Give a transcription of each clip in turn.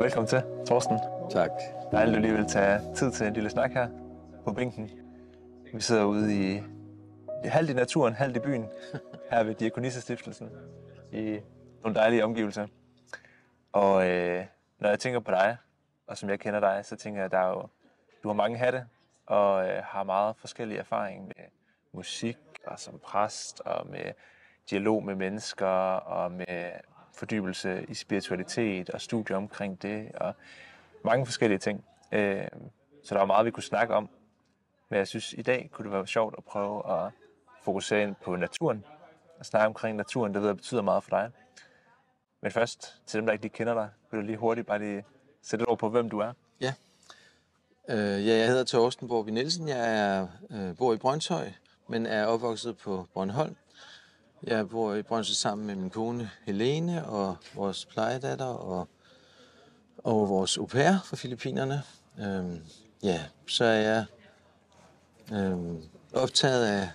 Velkommen til, Torsten. Tak. Dejligt, at du lige vil tage tid til en lille snak her på bænken. Vi sidder ude i halvt i naturen, halvt i byen, her ved Diakonissestiftelsen, i nogle dejlige omgivelser. Og når jeg tænker på dig, og som jeg kender dig, så tænker jeg, at du har mange hatte, og har meget forskellige erfaring med musik, og som præst, og med dialog med mennesker, og med fordybelse i spiritualitet, og studier omkring det, og mange forskellige ting. Så der er meget, vi kunne snakke om. Men jeg synes, i dag kunne det være sjovt at prøve at fokusere ind på naturen, og snakke omkring naturen, det ved jeg betyder meget for dig. Men først, til dem, der ikke lige kender dig, vil du lige hurtigt bare lige sætte et ord på, hvem du er. Ja, jeg hedder Torsten Borby Nielsen. Jeg bor i Brønshøj, men er opvokset på Bornholm. Jeg bor i Brønshøj sammen med min kone Helene og vores plejedatter og vores au pair fra Filippinerne. Så er jeg optaget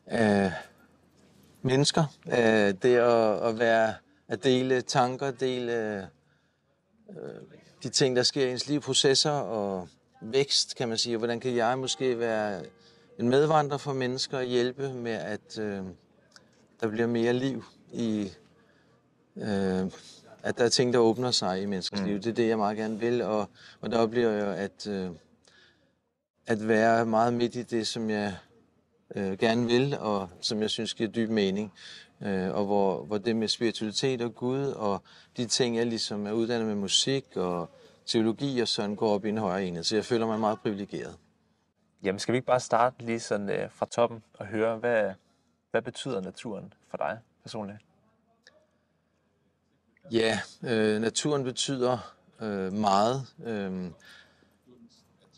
af mennesker, det at dele tanker, dele de ting, der sker i ens liv, processer og vækst, kan man sige. Hvordan kan jeg måske være en medvandrer for mennesker og hjælpe med, at der bliver mere liv i, at der er ting, der åbner sig i menneskers liv. Det er det, jeg meget gerne vil, og der oplever jeg at være meget midt i det, som jeg gerne vil, og som jeg synes giver dyb mening. Og hvor det med spiritualitet og Gud, og de ting, jeg ligesom er uddannet med musik og teologi og sådan, går op i en højere enhed. Så jeg føler mig meget privilegeret. Jamen, skal vi ikke bare starte lige sådan fra toppen og høre, hvad betyder naturen for dig personligt? Ja, naturen betyder meget.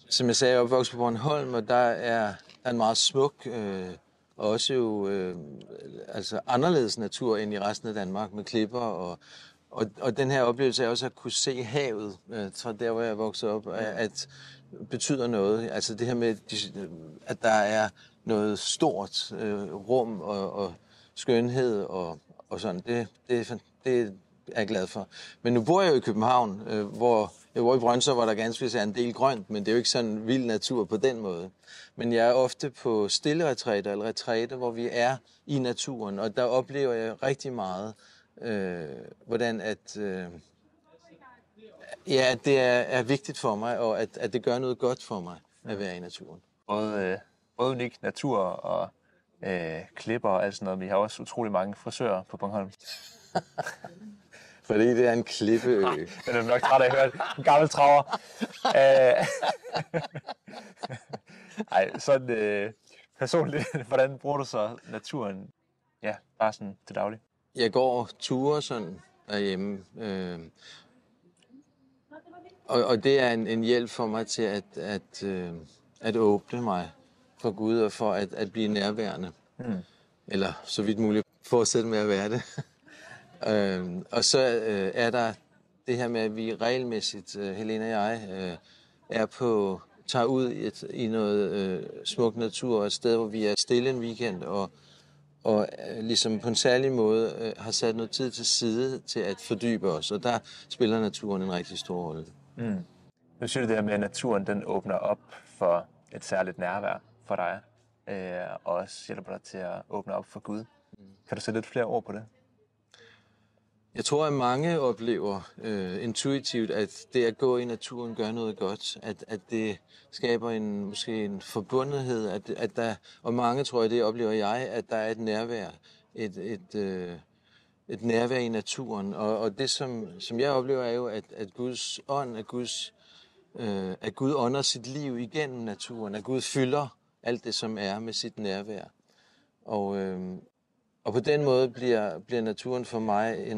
Som jeg sagde, jeg er opvokset på Bornholm, og der er en meget smuk, og også jo anderledes natur end i resten af Danmark med klipper. Og den her oplevelse er også at kunne se havet fra der, hvor jeg er vokset op, at betyder noget. Altså det her med, at der er noget stort rum og skønhed og sådan, det er jeg glad for. Men nu bor jeg jo i København, hvor jeg bor i Brønshøj, hvor der ganske vist er en del grønt, men det er jo ikke sådan vild natur på den måde. Men jeg er ofte på stille retræter eller retræter, hvor vi er i naturen, og der oplever jeg rigtig meget, hvordan at det er vigtigt for mig, og at det gør noget godt for mig at være i naturen. Både unik natur og klipper og alt sådan noget. Vi har også utrolig mange frisører på Bornholm. Fordi det er en klippeø. Men er nok træt af at høre en gammel traver. Ej, sådan personligt, hvordan bruger du så naturen? Ja, bare sådan til daglig. Jeg går ture sådan derhjemme. Og det er en hjælp for mig til at åbne mig for Gud og for at blive nærværende. Eller så vidt muligt fortsætte med at være det. Og så er der det her med, at vi regelmæssigt, Helene og jeg, tager ud i noget smuk natur, og et sted, hvor vi er stille en weekend, og ligesom på en særlig måde har sat noget tid til side til at fordybe os, og der spiller naturen en rigtig stor rolle. Nu siger du det her med, at naturen den åbner op for et særligt nærvær for dig, og også hjælper dig til at åbne op for Gud. Kan du sætte lidt flere ord på det? Jeg tror, at mange oplever intuitivt, at det at gå i naturen gør noget godt. At det skaber måske en forbundethed. At der, og mange tror jeg, det oplever jeg, at der er et nærvær. Et nærvær i naturen. Og det, som jeg oplever, er jo, at Guds ånd, at Gud ånder sit liv igennem naturen. At Gud fylder alt det, som er med sit nærvær. Og på den måde bliver naturen for mig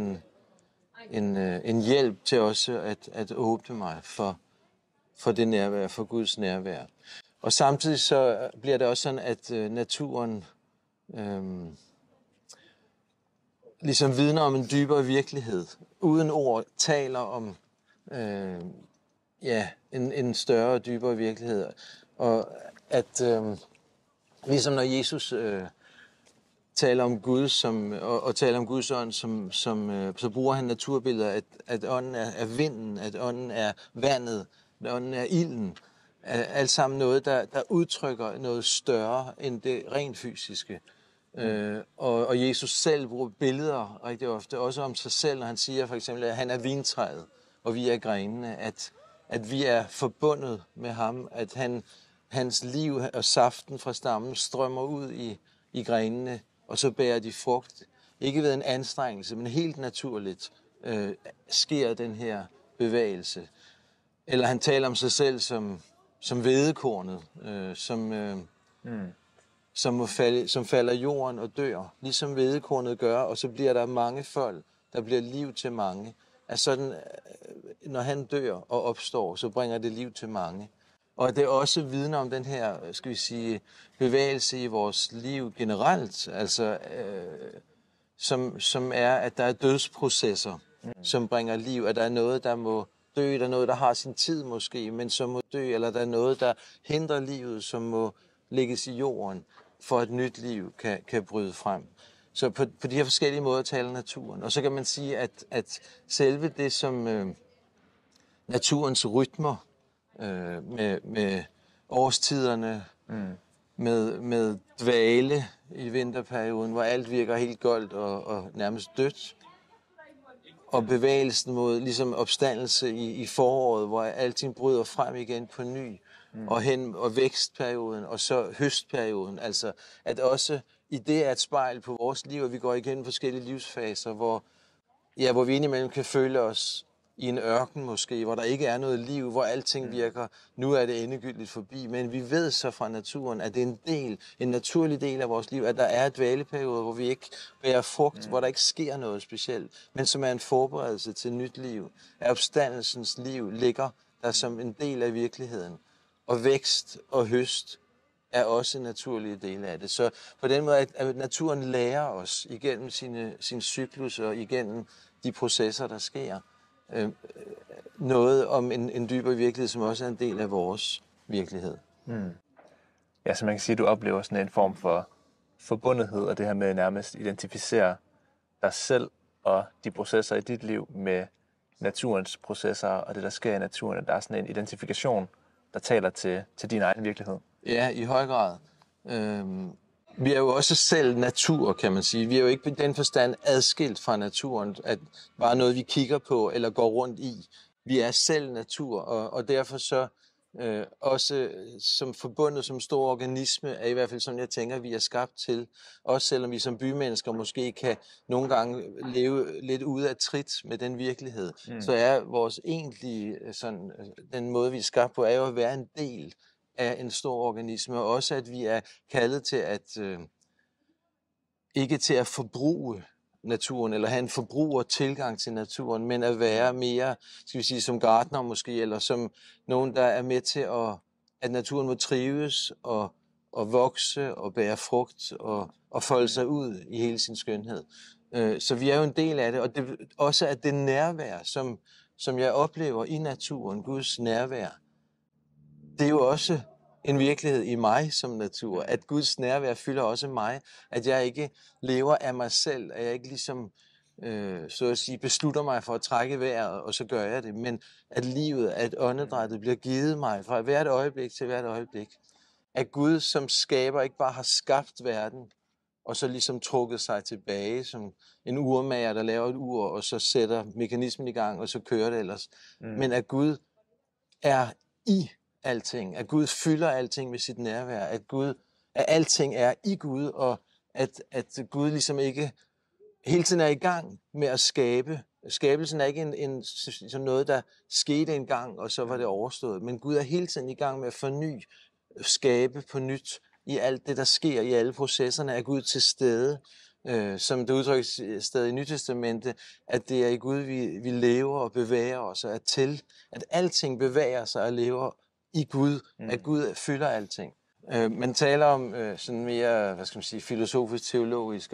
en hjælp til også at åbne mig for det nærvær, for Guds nærvær. Og samtidig så bliver det også sådan, at naturen ligesom vidner om en dybere virkelighed. Uden ord taler om en større og dybere virkelighed. Og at ligesom når Jesus taler om Gud og taler om Guds ånd, så bruger han naturbilleder, at ånden er vinden, at ånden er vandet, at ånden er ilden. Alt sammen noget, der udtrykker noget større end det rent fysiske. Og Jesus selv bruger billeder rigtig ofte, også om sig selv, når han siger for eksempel, at han er vintræet, og vi er grenene, at vi er forbundet med ham, at hans liv og saften fra stammen strømmer ud i grenene, og så bærer de frugt. Ikke ved en anstrengelse, men helt naturligt sker den her bevægelse. Eller han taler om sig selv som hvedekornet, som falder i jorden og dør, ligesom hvedekornet gør, og så bliver der mange folk, der bliver liv til mange. At sådan, når han dør og opstår, så bringer det liv til mange. Og det er også vidner om den her, skal vi sige, bevægelse i vores liv generelt, altså som er, at der er dødsprocesser, som bringer liv, at der er noget, der må dø, der er noget, der har sin tid måske, men som må dø, eller der er noget, der hindrer livet, som må lægges i jorden, for at nyt liv kan bryde frem. Så på de her forskellige måder taler naturen. Og så kan man sige, at selve det, som naturens rytmer, med årstiderne, med dvale i vinterperioden, hvor alt virker helt goldt og nærmest dødt, og bevægelsen mod ligesom opstandelse i foråret, hvor alting bryder frem igen på ny, og vækstperioden, og så høstperioden. Altså, at også i det er et spejl på vores liv, at vi går igennem forskellige livsfaser, hvor vi indimellem kan føle os i en ørken måske, hvor der ikke er noget liv, hvor alting virker, nu er det endegyldigt forbi. Men vi ved så fra naturen, at det er en naturlig del af vores liv, at der er et dvaleperiode, hvor vi ikke bærer frugt, hvor der ikke sker noget specielt, men som er en forberedelse til nyt liv. At opstandelsens liv ligger der som en del af virkeligheden. Og vækst og høst er også naturlige dele af det. Så på den måde, at naturen lærer os igennem sin cyklus og igennem de processer, der sker, noget om en dybere virkelighed, som også er en del af vores virkelighed. Ja, så man kan sige, at du oplever sådan en form for forbundethed, og det her med nærmest identificere dig selv og de processer i dit liv med naturens processer og det, der sker i naturen. At der er sådan en identifikation, der taler til din egen virkelighed. Ja, i høj grad. Vi er jo også selv natur, kan man sige. Vi er jo ikke i den forstand adskilt fra naturen, at bare noget, vi kigger på eller går rundt i. Vi er selv natur, og derfor så også som forbundet som stor organisme, er i hvert fald sådan, jeg tænker, vi er skabt til. Også selvom vi som bymennesker måske kan nogle gange leve lidt ude af trit med den virkelighed, så er vores egentlige, sådan, den måde, vi er skabt på, er jo at være en del af en stor organisme, og også at vi er kaldet til at ikke til at forbruge naturen, eller have en forbrugertilgang til naturen, men at være mere, skal vi sige, som gartner måske, eller som nogen, der er med til, at naturen må trives og vokse og bære frugt og folde sig ud i hele sin skønhed. Så vi er jo en del af det, og det, også at det nærvær, som jeg oplever i naturen, Guds nærvær, det er jo også en virkelighed i mig som natur, at Guds nærvær fylder også mig, at jeg ikke lever af mig selv, at jeg ikke ligesom, så at sige, beslutter mig for at trække vejret, og så gør jeg det, men at livet, at åndedrættet bliver givet mig fra hvert øjeblik til hvert øjeblik. At Gud som skaber ikke bare har skabt verden, og så ligesom trukket sig tilbage som en urmager, der laver et ur, og så sætter mekanismen i gang, og så kører det ellers. Men at Gud er i alting, at Gud fylder alting med sit nærvær, at alting er i Gud, og at Gud ligesom ikke hele tiden er i gang med at skabe. Skabelsen er ikke sådan noget, der skete en gang, og så var det overstået, men Gud er hele tiden i gang med at forny, skabe på nyt i alt det, der sker, i alle processerne, er Gud til stede, som det udtrykkes stadig i Nytestamentet, at det er i Gud, vi lever og bevæger os, og at alting bevæger sig og lever i Gud, at Gud fylder alting. Man taler om sådan mere, hvad skal man sige, filosofisk-teologisk,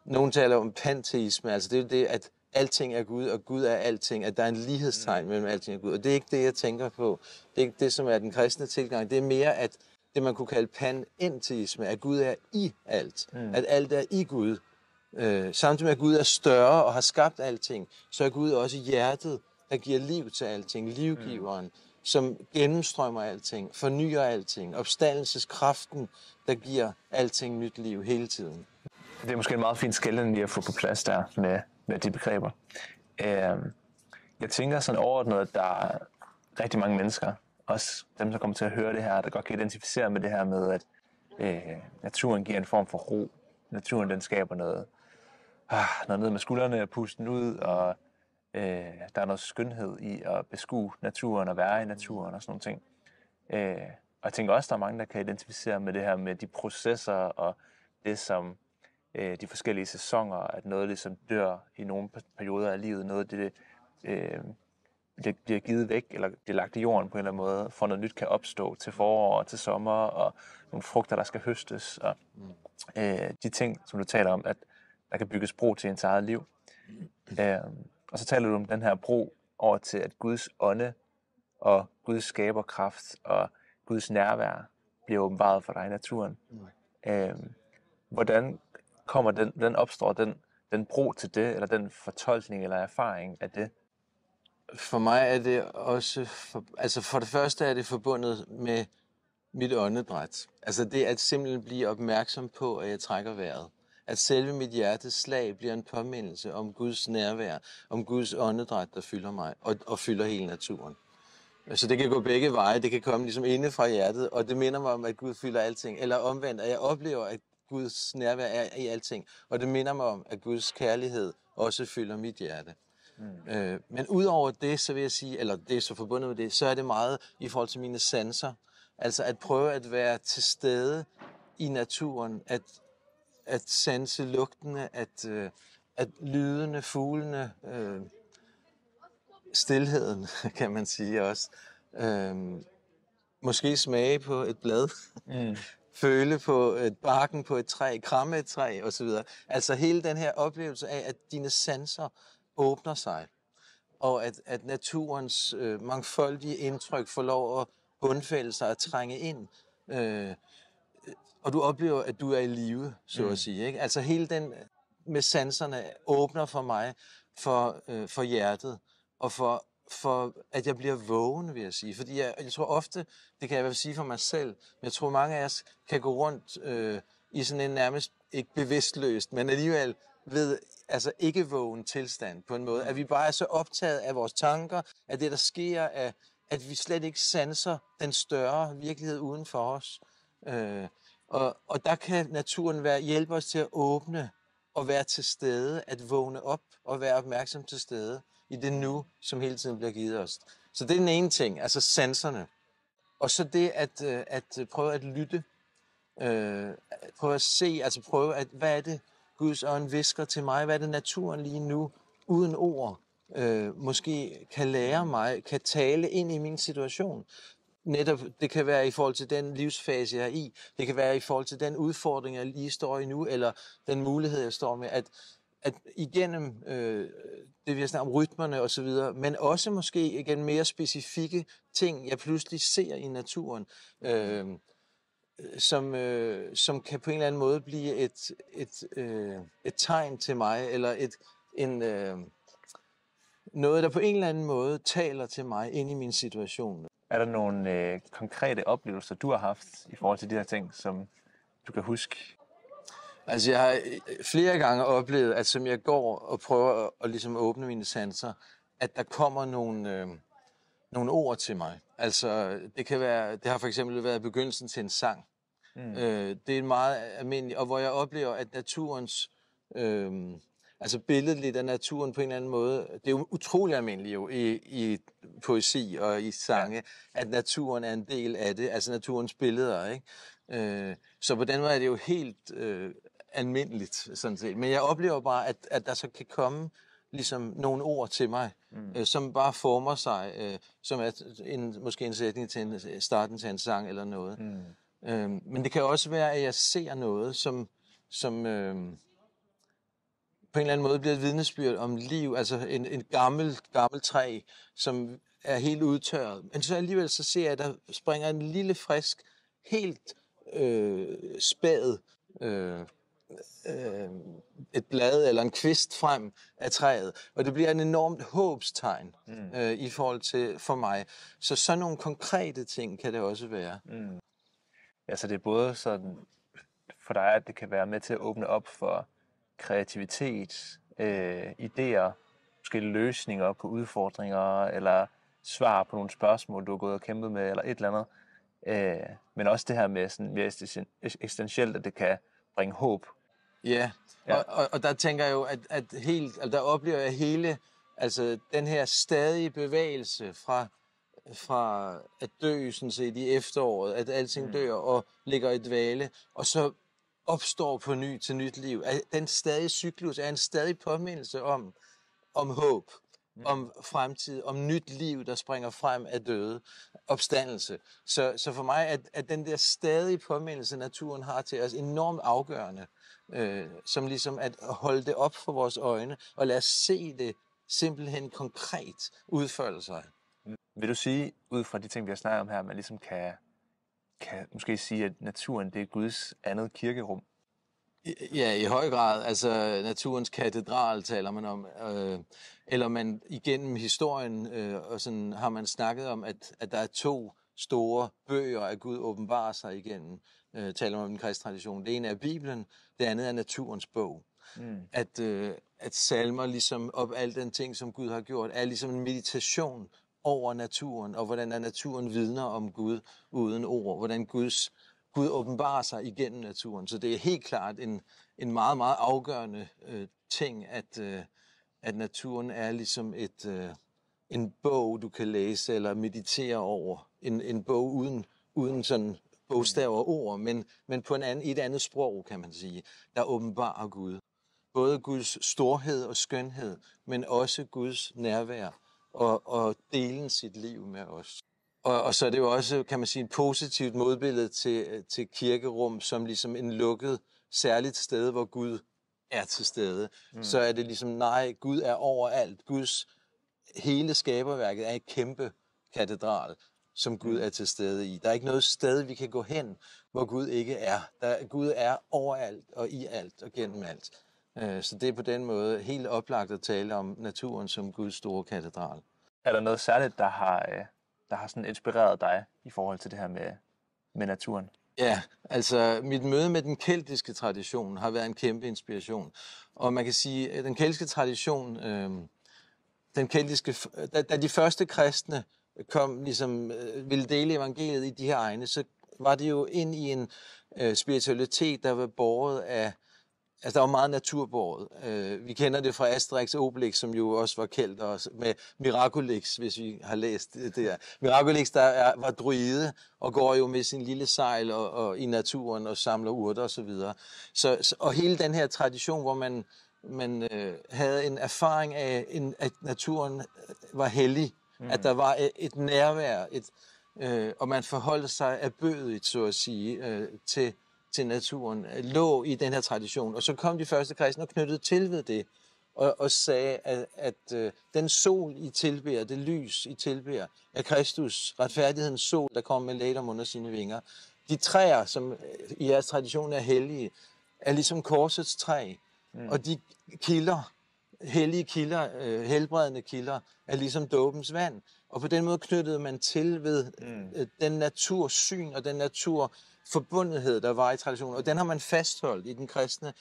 nogen taler om panteisme, altså det er det, at alting er Gud, og Gud er alting, at der er en lighedstegn mellem alting og Gud, og det er ikke det, jeg tænker på. Det er ikke det, som er den kristne tilgang. Det er mere, at det, man kunne kalde panenteisme, at Gud er i alt. At alt er i Gud. Samtidig med, at Gud er større og har skabt alting, så er Gud også hjertet, der giver liv til alting. Livgiveren, som gennemstrømmer alting, fornyer alting. Opstandelseskraften, der giver alting nyt liv hele tiden. Det er måske en meget fin skelnen lige at få på plads der med de begreber. Jeg tænker sådan overordnet, at der er rigtig mange mennesker, også dem, der kommer til at høre det her, der godt kan identificere med det her med, at naturen giver en form for ro. Naturen, den skaber noget ned med skuldrene og pusten ud, og der er noget skønhed i at beskue naturen og være i naturen og sådan nogle ting. Og jeg tænker også, der er mange, der kan identificere med det her med de processer og det, som de forskellige sæsoner, at noget ligesom dør i nogle perioder af livet, noget det bliver givet væk, eller bliver lagt i jorden på en eller anden måde, for noget nyt kan opstå til forår og til sommer, og nogle frugter, der skal høstes, og de ting, som du taler om, at der kan bygges bro til ens eget liv. Og så taler du om den her bro over til, at Guds ånde og Guds skaberkraft og Guds nærvær bliver åbenbaret for dig i naturen. Hvordan opstår den bro til det, eller den fortolkning eller erfaring af det? For mig er det også, for det første er det forbundet med mit åndedræt. Altså det at simpelthen blive opmærksom på, at jeg trækker vejret. At selve mit hjertes slag bliver en påmindelse om Guds nærvær, om Guds åndedræt, der fylder mig og fylder hele naturen. Så det kan gå begge veje. Det kan komme ligesom inde fra hjertet, og det minder mig om, at Gud fylder alting. Eller omvendt, at jeg oplever, at Guds nærvær er i alting. Og det minder mig om, at Guds kærlighed også fylder mit hjerte. Men udover det, så vil jeg sige, eller det er så forbundet med det, så er det meget i forhold til mine sanser. Altså at prøve at være til stede i naturen, at sanse lugtene, at lydene, fuglene, stilheden, kan man sige også. Måske smage på et blad, føle på barken på et træ, kramme et træ osv. Altså hele den her oplevelse af, at dine sanser åbner sig, og at naturens mangfoldige indtryk får lov at bundfælde sig og trænge ind. Og du oplever, at du er i live, så at sige. Ikke? Altså hele den med sanserne åbner for mig, for hjertet, og for at jeg bliver vågen, vil jeg sige. Fordi jeg tror ofte, det kan jeg vel sige for mig selv, men jeg tror mange af os kan gå rundt i sådan en nærmest ikke bevidstløst, men alligevel ved altså ikke vågen tilstand på en måde. At vi bare er så optaget af vores tanker, af det, der sker, at vi slet ikke sanser den større virkelighed uden for os. Og der kan naturen hjælpe os til at åbne og være til stede, at vågne op og være opmærksom til stede i det nu, som hele tiden bliver givet os. Så det er den ene ting, altså sanserne. Og så det at prøve at lytte, prøve at se, altså prøve at, hvad er det, Guds ånd hvisker til mig, hvad er det naturen lige nu, uden ord, måske kan lære mig, kan tale ind i min situation. Netop, det kan være i forhold til den livsfase, jeg er i. Det kan være i forhold til den udfordring, jeg lige står i nu, eller den mulighed, jeg står med, at igennem det, vi har snakket om, rytmerne og så videre, men også måske igen mere specifikke ting, jeg pludselig ser i naturen, som kan på en eller anden måde blive et tegn til mig, eller noget, der på en eller anden måde taler til mig ind i min situation. Er der nogle konkrete oplevelser, du har haft i forhold til de her ting, som du kan huske? Altså, jeg har flere gange oplevet, at som jeg går og prøver at ligesom åbne mine sanser, at der kommer nogle ord til mig. Altså, det har for eksempel været begyndelsen til en sang. Det er meget almindeligt, og hvor jeg oplever, at naturens, altså billedligt af naturen på en eller anden måde, det er jo utrolig almindeligt jo i poesi og i sange, at naturen er en del af det, altså naturens billeder, ikke? Så på den måde er det jo helt almindeligt, sådan set. Men jeg oplever bare, at der så kan komme ligesom nogle ord til mig, som bare former sig, som er måske en sætning til starten til en sang eller noget. Men det kan også være, at jeg ser noget, som på en eller anden måde bliver et vidnesbyrd om liv, altså en gammel træ, som er helt udtørret. Men så alligevel så ser jeg, at der springer en lille frisk helt spæd et blad eller en kvist frem af træet, og det bliver en enormt håbstegn i forhold til for mig. Så sådan nogle konkrete ting kan det også være. Ja, så det er både sådan for dig, at det kan være med til at åbne op for kreativitet, idéer, måske løsninger på udfordringer, eller svar på nogle spørgsmål, du har gået og kæmpet med, eller et eller andet. Men også det her med sådan mere eksistentielt, at det kan bringe håb. Ja, og der tænker jeg jo, at der oplever jeg hele, altså den her stadige bevægelse fra at dø sådan set i efteråret, at alting dør og ligger i dvale, og så opstår på ny til nyt liv. Den stadige cyklus er en stadig påmindelse om håb, om fremtid, om nyt liv, der springer frem af døde, opstandelse. Så for mig er den der stadige påmindelse, naturen har til os, enormt afgørende, som ligesom at holde det op for vores øjne, og lade os se det simpelthen konkret udfolde sig. Vil du sige, ud fra de ting, vi har snakket om her, man ligesom kan måske sige, at naturen det er Guds andet kirkerum? Ja, i høj grad. Altså naturens katedral taler man om. Eller man igennem historien og sådan, har man snakket om, at der er 2 store bøger, at Gud åbenbarer sig igennem. Taler man om den kristne tradition. Det ene er Bibelen, det andet er naturens bog. At salmer, ligesom op al den ting, som Gud har gjort, er ligesom en meditation over naturen, og hvordan naturen vidner om Gud uden ord. Hvordan Gud åbenbarer sig igennem naturen. Så det er helt klart en meget, meget afgørende ting, at naturen er ligesom en bog, du kan læse eller meditere over. En bog uden sådan bogstaver og ord, men på i et andet sprog, kan man sige, der åbenbarer Gud. Både Guds storhed og skønhed, men også Guds nærvær og delen sit liv med os. Og så er det jo også, kan man sige, et positivt modbillede til kirkerum, som ligesom en lukket, særligt sted, hvor Gud er til stede. Så er det ligesom, nej, Gud er overalt. Guds hele skaberværket er et kæmpe katedral, som Gud er til stede i. Der er ikke noget sted, vi kan gå hen, hvor Gud ikke er. Gud er overalt og i alt og gennem alt. Så det er på den måde helt oplagt at tale om naturen som Guds store katedral. Er der noget særligt, der har sådan inspireret dig i forhold til det her med naturen? Ja, altså mit møde med den keltiske tradition har været en kæmpe inspiration. Og man kan sige, at den keltiske tradition, da de første kristne kom, ligesom ville dele evangeliet i de her egne, så var det jo ind i en spiritualitet, der var båret af, altså der var meget naturbåret. Vi kender det fra Asterix og Obelix, som jo også var kelter, og med Miraculix, hvis vi har læst det der. Miraculix, var druide og går jo med sin lille sejl og i naturen og samler urter osv. Og hele den her tradition, hvor man havde en erfaring af, at naturen var hellig, at der var et nærvær, og man forholdt sig erbødigt, så at sige, til naturen, lå i den her tradition. Og så kom de første kristne og knyttede til ved det, og sagde, at den sol, I tilbeder, det lys, I tilbeder, er Kristus, retfærdighedens sol, der kom med lægedom under sine vinger. De træer, som i jeres tradition er hellige, er ligesom korsets træ, og de kilder, hellige kilder, helbredende kilder, er ligesom dåbens vand. Og på den måde knyttede man til ved den natursyn og den naturforbundethed, der var i traditionen. Og den har man fastholdt i den kristne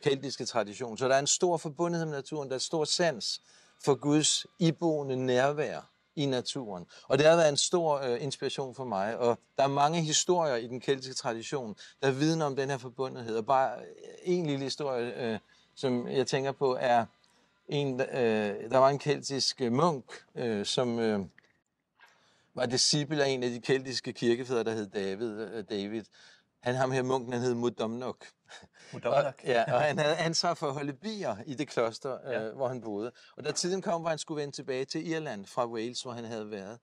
keltiske tradition. Så der er en stor forbundethed med naturen, der er stor sans for Guds iboende nærvær i naturen. Og det har været en stor inspiration for mig. Og der er mange historier i den keltiske tradition, der vidner om den her forbundethed. Og bare en lille historie, som jeg tænker på, er der var en keltisk munk, som var disciple af en af de keltiske kirkefædre, der hed David. Ham her munken, han hed Mudomnok. Og han havde ansvar for at holde bier i det kloster, hvor han boede. Og da tiden kom, hvor han skulle vende tilbage til Irland fra Wales, hvor han havde været,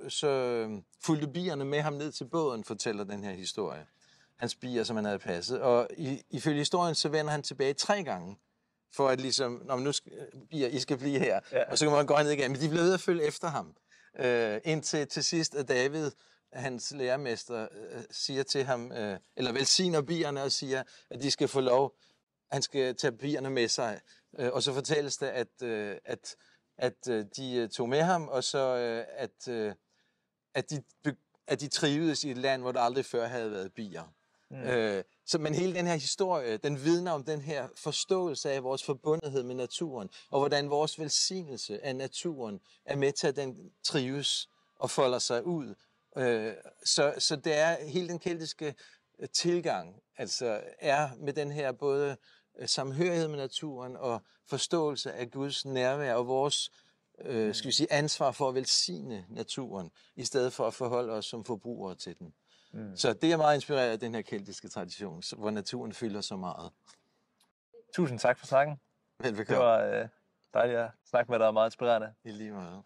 så fulgte bierne med ham ned til båden, fortæller den her historie. Hans bier, som han havde passet. Og ifølge historien, så vender han tilbage 3 gange, for at ligesom, nu bier, I skal blive her. Ja. Og så kan man gå ned igen. Men de blev ved at følge efter ham. indtil til sidst, at David, hans lærermester, siger til ham, eller velsigner bierne og siger, at de skal få lov, han skal tage bierne med sig. Og så fortælles det, at de tog med ham, og så at de trivedes i et land, hvor der aldrig før havde været bier. Men hele den her historie, den vidner om den her forståelse af vores forbundethed med naturen, og hvordan vores velsignelse af naturen er med til, at den trives og folder sig ud. Så det er hele den keltiske tilgang, altså er med den her både samhørighed med naturen og forståelse af Guds nærvær og vores skal vi sige, ansvar for at velsigne naturen, i stedet for at forholde os som forbrugere til den. Så det er meget inspireret af den her keltiske tradition, hvor naturen fylder så meget. Tusind tak for snakken. Velbekomme. Det var dejligt at snakke med dig, og meget inspirerende. I lige meget.